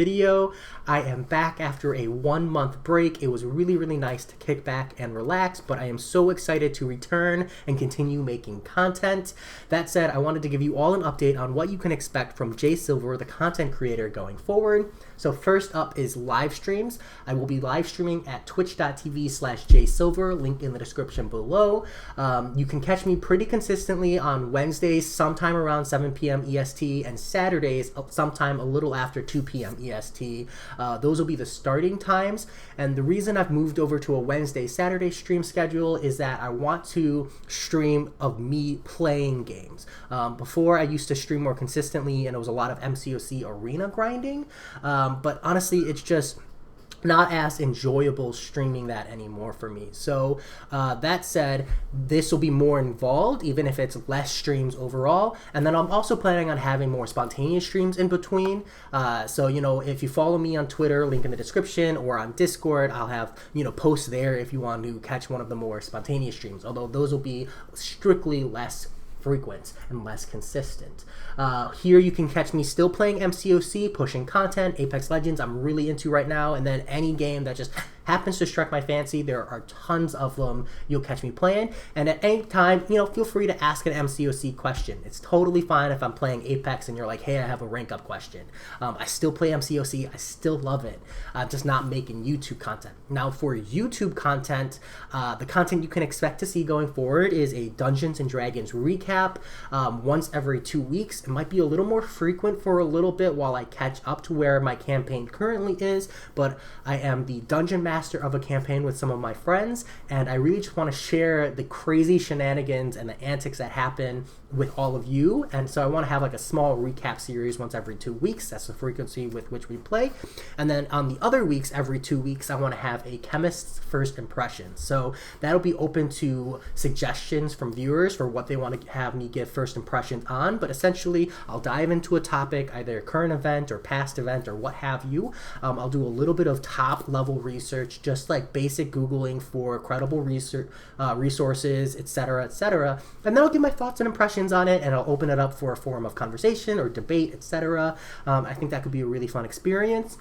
video. I am back after a 1-month break. It was really nice to kick back and relax, but I am so excited to return and continue making content. That said, I wanted to give you all an update on what you can expect from Jae Sylvr, the content creator, going forward. So first up is live streams. I will be live streaming at twitch.tv/Jae Sylvr, link in the description below. You can catch me pretty consistently on Wednesdays, sometime around 7 p.m. EST, and Saturdays, sometime a little after 2 p.m. EST. Those will be the starting times, and the reason I've moved over to a Wednesday-Saturday stream schedule is that I want to stream of me playing games. Before, I used to stream more consistently, and it was a lot of MCOC arena grinding, but honestly, it's just not as enjoyable streaming that anymore for me. So that said, this will be more involved, even if it's less streams overall. And then I'm also planning on having more spontaneous streams in between. So, you know, if you follow me on Twitter, link in the description, or on Discord, I'll have, you know, posts there if you want to catch one of the more spontaneous streams, although those will be strictly less frequent and less consistent. Here you can catch me still playing MCOC, pushing content, Apex Legends I'm really into right now, and then any game that just happens to strike my fancy. There are tons of them you'll catch me playing, and at any time, you know, feel free to ask an MCOC question. It's totally fine if I'm playing Apex and you're like, hey, I have a rank up question. I still play MCOC, I still love it. I'm just not making YouTube content. Now for YouTube content, the content you can expect to see going forward is a Dungeons and Dragons recap once every 2 weeks. It might be a little more frequent for a little bit while I catch up to where my campaign currently is, but I am the dungeon master of a campaign with some of my friends, and I really just want to share the crazy shenanigans and the antics that happen with all of you. And so I want to have like a small recap series once every 2 weeks. That's the frequency with which we play. And then on the other weeks, every 2 weeks, I want to have a chemist's first impressions. So that'll be open to suggestions from viewers for what they want to have me give first impressions on. But essentially, I'll dive into a topic, either a current event or past event or what have you. I'll do a little bit of top level research, just like basic Googling for credible research, resources, etc., etc. And then I'll give my thoughts and impressions on it, and I'll open it up for a forum of conversation or debate, etc. I think that could be a really fun experience.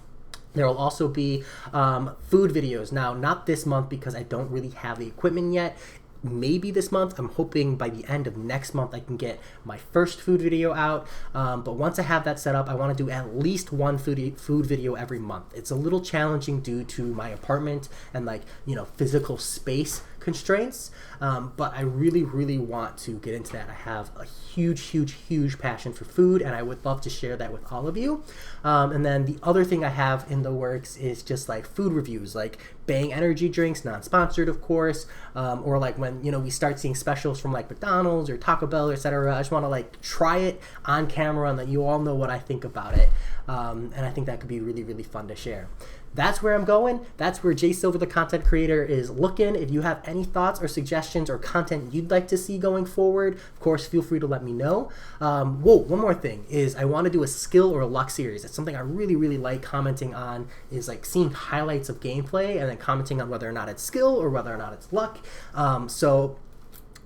There will also be food videos. Now, not this month because I don't really have the equipment yet. Maybe this month. I'm hoping by the end of next month I can get my first food video out, but once I have that set up, I want to do at least one food video every month. It's a little challenging due to my apartment and, like, you know, physical space constraints, but I really want to get into that. I have a huge passion for food, and I would love to share that with all of you. And then the other thing I have in the works is just like food reviews, like Bang energy drinks, non-sponsored of course, or like when, you know, we start seeing specials from like McDonald's or Taco Bell, etc. I just want to like try it on camera and let you all know what I think about it, and I think that could be really fun to share. That's where I'm going. That's where Jae Sylvr, the content creator, is looking. If you have any thoughts or suggestions or content you'd like to see going forward, of course, feel free to let me know. One more thing is I want to do a skill or luck series. It's something I really like commenting on, is like seeing highlights of gameplay and then commenting on whether or not it's skill or whether or not it's luck. So,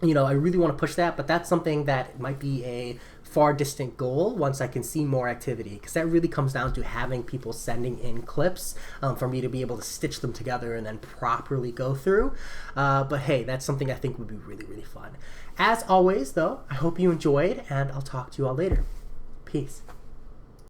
you know, I really want to push that, but that's something that might be a far distant goal once I can see more activity, because that really comes down to having people sending in clips for me to be able to stitch them together and then properly go through. But hey, that's something I think would be really fun. As always though, I hope you enjoyed, and I'll talk to you all later. Peace.